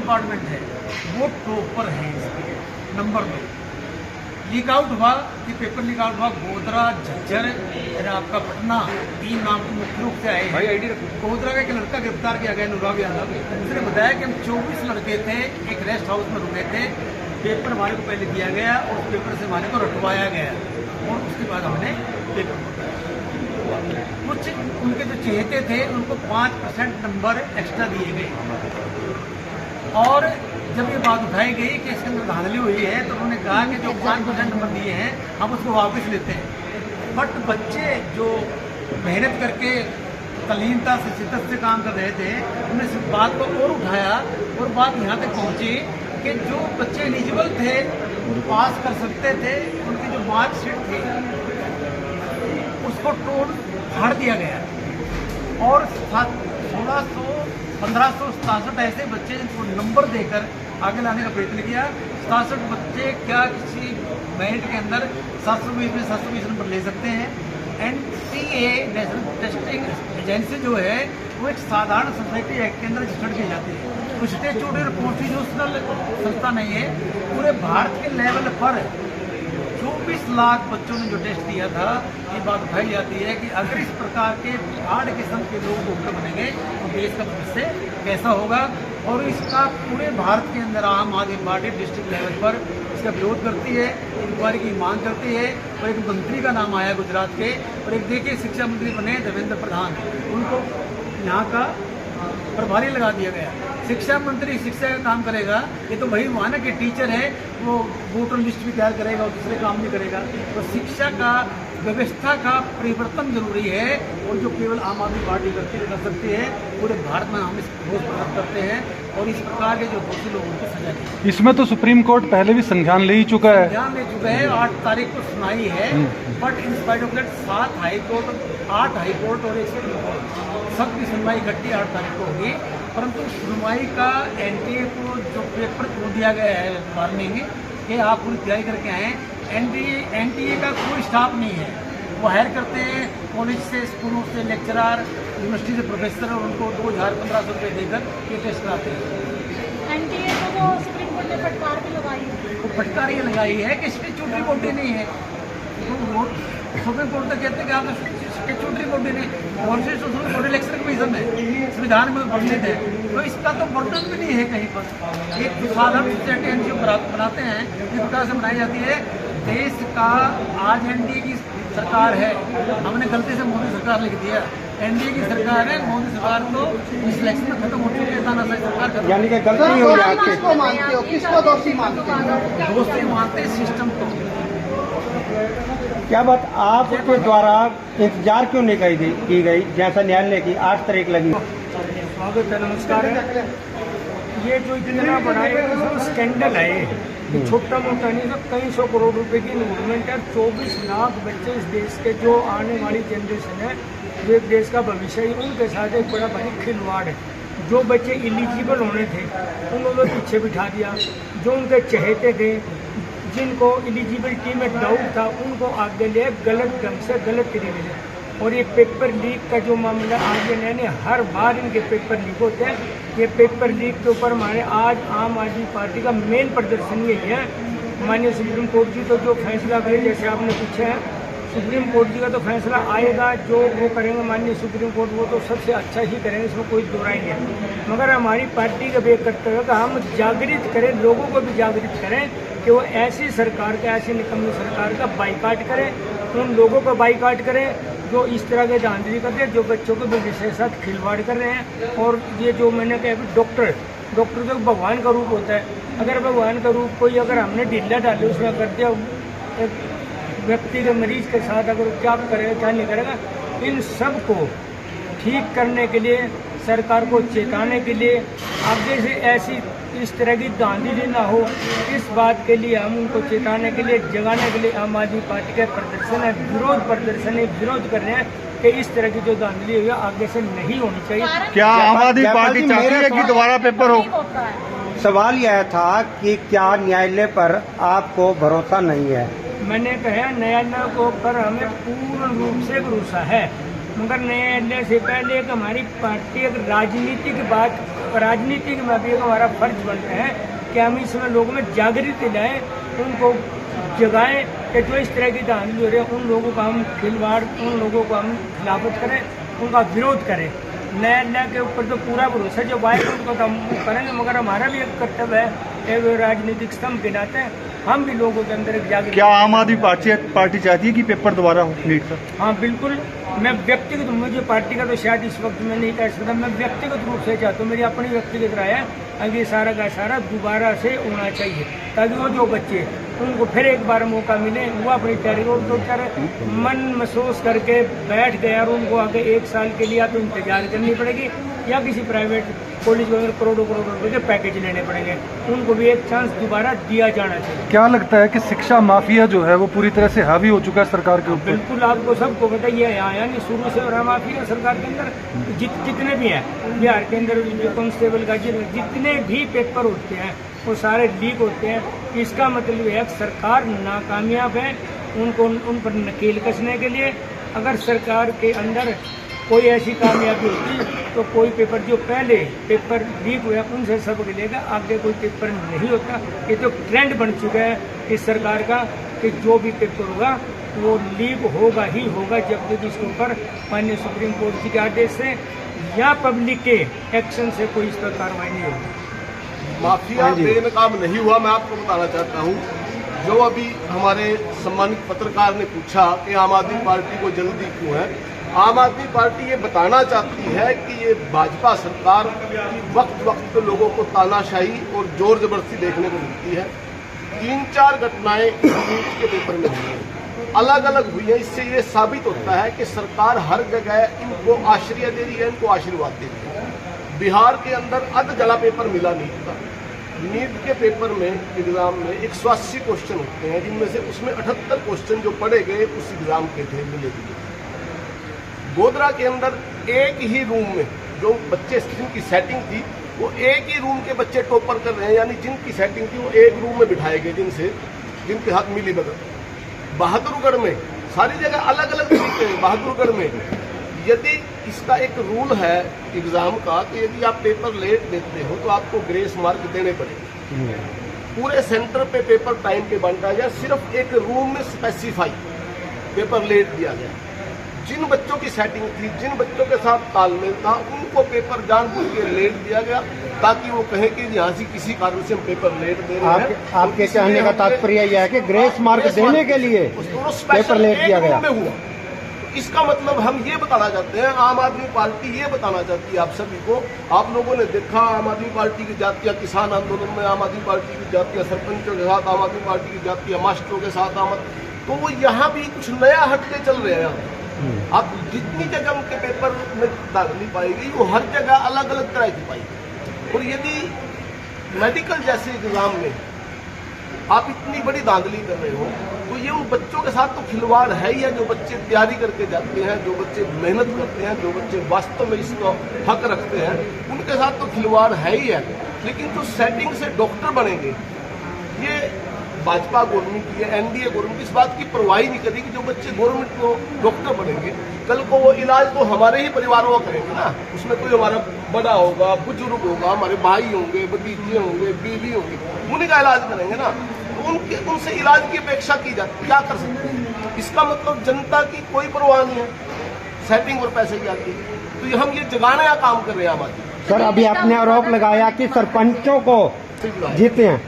Department है वो topper है इसके। नंबर 2, लीक आउट हुआ कि पेपर लीक आउट हुआ गोधरा, झज्जर, फिर आपका पटना, 3 नाम तो मुख्य रूप से आए हैं। गोधरा का एक लड़का गिरफ्तार किया गया, अनुराग यादव। उसने बताया कि हम 24 लड़के थे, एक रेस्ट हाउस में रुके थे, पेपर हमारे को पहले दिया गया और उस पेपर से हमारे को रटवाया गया और उसके बाद हमने पेपर कुछ उनके जो चहेते थे उनको 5% नंबर एक्स्ट्रा दिए गए। और जब ये बात उठाई गई कि इसके अंदर धांधली हुई है तो उन्होंने कहा कि जो 5% नंबर दिए हैं हम उसको वापस लेते हैं। बट बच्चे जो मेहनत करके तल्लीनता से शिद्दत से काम कर रहे थे उन्होंने इस बात को और उठाया और बात यहाँ तक पहुँची कि जो बच्चे एलिजिबल थे पास कर सकते थे, उनकी जो मार्कशीट थी उसको तोड़ फाड़ दिया गया और 1600 1567 ऐसे बच्चे जिनको नंबर देकर आगे लाने का प्रयत्न किया। 67 बच्चे क्या किसी मेरिट के अंदर 720 में 720 नंबर ले सकते हैं। NTA नेशनल टेस्टिंग एजेंसी जो है वो एक साधारण सोसाइटी एक्ट के अंदर रजिस्टर्ड की जाती है, वो स्टेचुटरी और कॉन्स्टिट्यूशनल संस्था नहीं है। पूरे भारत के लेवल पर 24 लाख बच्चों ने जो टेस्ट दिया था, ये बात उठाई जाती है कि अगर इस प्रकार के 8 किस्म के लोग डॉक्टर बनेंगे तो देश का भविष्य कैसा होगा। और इसका पूरे भारत के अंदर आम आदमी पार्टी डिस्ट्रिक्ट लेवल पर इसका विरोध करती है, इंक्वायरी की मांग करती है। और एक मंत्री का नाम आया गुजरात के, और एक देखिए शिक्षा मंत्री बने धर्मेंद्र प्रधान, उनको यहाँ का प्रभारी लगा दिया गया। शिक्षा मंत्री शिक्षा का काम करेगा, ये तो वही हुआ ना कि टीचर है वो वोटर लिस्ट भी तैयार करेगा और दूसरे काम नहीं करेगा। तो शिक्षा का व्यवस्था का परिवर्तन जरूरी है और जो केवल आम आदमी पार्टी कर सकती है। पूरे भारत में हम इस रोज प्रकट करते हैं और इस प्रकार के जो दोषी लोग उनको सजा दी। इसमें तो सुप्रीम कोर्ट पहले भी संज्ञान ले ही चुका है, संज्ञान ले चुका है, 8 तारीख को सुनाई है। But in spite of that 7 high court, 8 high court और 1 सुप्रीम कोर्ट सबकी सुनवाई इकट्ठी 8 तारीख को होगी। परंतु सुनवाई का NTA को जो पेपर को दिया गया है वार्निंग कि आप पूरी तैयारी करके आए, NTA का कोई स्टाफ नहीं है। वो हायर करते हैं कॉलेज से, स्कूलों से लेक्चरर, यूनिवर्सिटी से प्रोफेसर और उनको 2000-1500 रुपये देकर ये टेस्ट कराते हैं। NTA को वो सुप्रीम कोर्ट ने फटकार भी लगाई है। वो फटकार ये लगाई है कि स्टेचुटरी बॉडी नहीं है। तो वो सुप्रीम कोर्ट तक कहते हैं कि आप स्टेचुटरी बॉडी नहीं और से इलेक्शन कमीशन है, संविधान में वर्णित है। तो इसका तो वर्णन भी नहीं है कहीं पर। एक साधारण सोसाइटी NGO बनाते हैं, इस प्रकार से बनाई जाती है। देश का आज NDA की सरकार है, हमने गलती से मोदी सरकार लिख दिया। NDA की सरकार है, मोदी सरकार को इस इलेक्शन में खत्म हो चुकी है, तानाशाही सरकार। यानी कि गलती नहीं हुई आपके? किसको मानते हो, किसको दोषी मानते हो? दोषी मानते सिस्टम को। क्या बात आपके द्वारा इंतजार क्यों नहीं की गई जैसा न्यायालय की 8 तारीख लगी? स्वागत है, नमस्कार है। ये जो इतना बड़ा है स्कैंडल है, छोटा मोटा नहीं, सब कई 100 करोड़ रुपए की इन्वेस्टमेंट है। 24 लाख बच्चे इस देश के जो आने वाली जनरेशन है, जो एक देश का भविष्य है, उनके साथ एक बड़ा भारी खिलवाड़ है। जो बच्चे इलिजिबल होने थे उनको पीछे बिठा दिया, जो उनके चहेते थे, जिनको एलिजिबिलिटी में डाउट था, उनको आगे ले गलत ढंग से गलत तरीके से। और ये पेपर लीक का जो मामला आज यानी हर बार इनके पेपर लीक होते हैं। ये पेपर लीक के ऊपर हमारे आज आम आदमी पार्टी का मेन प्रदर्शन यही है। माननीय सुप्रीम कोर्ट जी तो जो फैसला करे, जैसे आपने पूछा है, सुप्रीम कोर्ट जी का तो फैसला आएगा, जो वो करेंगे माननीय सुप्रीम कोर्ट, वो तो सबसे अच्छा ही करेंगे, इसमें कोई दो राय नहीं है। मगर हमारी पार्टी का भी एक कर्तव्य है कि हम जागृत करें, लोगों को भी जागृत करें कि वो ऐसी सरकार का, ऐसी निकम्मी सरकार का बाइकाट करें, उन लोगों को बाइकाट करें जो इस तरह के धांधली करते हैं, जो बच्चों के भविष्य के साथ खिलवाड़ कर रहे हैं। और ये जो मैंने कहा डॉक्टर तो भगवान का रूप होता है। अगर भगवान का रूप कोई अगर हमने ढीला डाले उसमें कर दिया, एक व्यक्ति के मरीज के साथ अगर क्या करेगा क्या नहीं करेगा, इन सब को ठीक करने के लिए, सरकार को चेताने के लिए, आगे से ऐसी इस तरह की धांधली ना हो, इस बात के लिए हम उनको चेताने के लिए, जगाने के लिए आम आदमी पार्टी का प्रदर्शन है, विरोध प्रदर्शन है, विरोध कर रहे हैं कि इस तरह की जो धांधली हुई है आगे से नहीं होनी चाहिए। क्या आम आदमी पार्टी चाहती है कि दोबारा पेपर हो? सवाल यह था कि क्या न्यायालय पर आपको भरोसा नहीं है? मैंने कहा न्यायालय को पर हमें पूर्ण रूप से भरोसा है। मगर न्यायालय से पहले एक हमारी पार्टी एक राजनीतिक में भी एक हमारा फर्ज बनता है कि हम इसमें लोगों में जागृति लाएं, उनको जगाएं कि जो इस तरह की धांधली हो रही है उन लोगों का हम खिलवाड़, उन लोगों को हम खिलाफत करें, उनका विरोध करें। न्यायालय के ऊपर तो पूरा भरोसा जो वायदा उनको तो हम करेंगे, मगर हमारा भी एक कर्तव्य है, एक राजनीतिक स्तंभ के नाते हम भी लोगों के अंदर एक जागृति। क्या आम आदमी पार्टी चाहती है कि पेपर दोबारा हो नीट का? हाँ बिल्कुल, मैं व्यक्तिगत, मुझे पार्टी का तो शायद इस वक्त मैं नहीं कह सकता, मैं व्यक्तिगत रूप से चाहता हूँ, मेरी अपनी व्यक्तिगत राय है कि सारा का सारा दोबारा से होना चाहिए, ताकि वो जो बच्चे उनको फिर एक बार मौका मिले, वो अपनी तैयारी तो मन महसूस करके बैठ गए और उनको आगे 1 साल के लिए तो इंतजार करनी पड़ेगी या किसी प्राइवेट कॉलेज में करोड़ों रुपए के पैकेज लेने पड़ेंगे, उनको भी एक चांस दोबारा दिया जाना चाहिए। क्या लगता है कि शिक्षा माफिया जो है वो पूरी तरह से हावी हो चुका है सरकार के ऊपर? बिल्कुल, आपको सबको बताइए, यानी शुरू से रहा माफिया सरकार के अंदर जितने भी हैं बिहार के अंदर, जो कांस्टेबल का जितने भी पेपर होते हैं वो सारे लीक होते हैं। इसका मतलब है कि सरकार नाकामयाब है, उनको उन पर नकेल कसने के लिए। अगर सरकार के अंदर कोई ऐसी कामयाबी होती तो कोई पेपर जो पहले पेपर लीक हुआ उनसे सबक लेगा, आगे कोई पेपर नहीं होता। ये तो ट्रेंड बन चुका है इस सरकार का कि जो भी पेपर होगा वो लीक होगा ही होगा, जब तक इसके ऊपर माननीय सुप्रीम कोर्ट जी के आदेश से या पब्लिक के एक्शन से कोई इस पर कार्रवाई नहीं होगी। माफिया बेनकाब नहीं हुआ, मैं आपको बताना चाहता हूँ। जो अभी हमारे सम्मानित पत्रकार ने पूछा कि आम आदमी पार्टी को जल्दी क्यों है, आम आदमी पार्टी ये बताना चाहती है कि ये भाजपा सरकार की वक्त वक्त पे लोगों को तानाशाही और जोर जबरदस्ती देखने को मिलती है। 3-4 घटनाएं नीट के पेपर में हुई हैं, अलग अलग हुई हैं। इससे ये साबित होता है कि सरकार हर जगह इनको आश्रय दे रही है, इनको आशीर्वाद दे रही है। बिहार के अंदर अध जला पेपर मिला नीट का। नीट के पेपर में एग्जाम में 180 क्वेश्चन होते हैं, जिनमें से उसमें 78 क्वेश्चन जो पढ़े गए उस एग्जाम के थे मिले जुले। गोधरा के अंदर एक ही रूम में जो बच्चे जिनकी सेटिंग थी वो एक ही रूम के बच्चे टॉपर कर रहे हैं, यानी जिनकी सेटिंग थी वो एक रूम में बिठाए गए, जिनके हाथ मिली भगत। बहादुरगढ़ में सारी जगह अलग अलग तरीके हैं। बहादुरगढ़ में यदि इसका एक रूल है एग्जाम का कि यदि आप पेपर लेट देते हो तो आपको ग्रेस मार्क देने पड़ेंगे। पूरे सेंटर पे पेपर टाइम पे बांटा गया, सिर्फ एक रूम में स्पेसिफाई पेपर लेट दिया गया। जिन बच्चों की सेटिंग थी, जिन बच्चों के साथ तालमेल था, उनको पेपर जानबूझ के लेट दिया गया ताकि वो कहें कि यहाँ से किसी कारण से हम पेपर लेट दे रहे हैं। आपके कहने का तात्पर्य यह है कि ग्रेस मार्क देने के लिए पेपर लेट दिया गया हुआ। इसका मतलब हम ये बताना चाहते हैं, आम आदमी पार्टी ये बताना चाहती है आप सभी को। आप लोगों ने देखा आम आदमी पार्टी की जातियां किसान आंदोलन में, आम आदमी पार्टी की जातियां सरपंचों के साथ, आम आदमी पार्टी की जातियां मास्टरों के साथ तो वो यहाँ भी कुछ नया हटके चल रहे हैं। आप जितनी जगह उनके पेपर में दाखिली पाएगी वो हर जगह अलग अलग तरह की पाएगी। और यदि मेडिकल जैसे एग्जाम में आप इतनी बड़ी धांधली कर रहे हो तो ये उन बच्चों के साथ तो खिलवाड़ है ही है, जो बच्चे तैयारी करके जाते हैं, जो बच्चे मेहनत करते हैं, जो बच्चे वास्तव में इसको हक रखते हैं, उनके साथ तो खिलवाड़ है ही है। लेकिन जो सेटिंग से डॉक्टर बनेंगे, ये भाजपा गवर्नमेंट की है, एनडीए गवर्नमेंट इस बात की परवाह नहीं करी कि जो बच्चे गवर्नमेंट को डॉक्टर बनेंगे कल को वो इलाज तो हमारे ही परिवारों का करेंगे ना। उसमें कोई हमारा बड़ा होगा, बुजुर्ग होगा, हमारे भाई होंगे, भतीजे होंगे, बीवी होंगी, उन्हीं का इलाज करेंगे ना। उनसे इलाज की अपेक्षा की जाती, क्या कर सकते हैं? इसका मतलब जनता की कोई परवाह नहीं है, सेटिंग और पैसे की आती है। तो हम ये जगाने का काम कर रहे हैं आबादी। सर, अभी आपने आरोप लगाया कि सरपंचों को जीते हैं।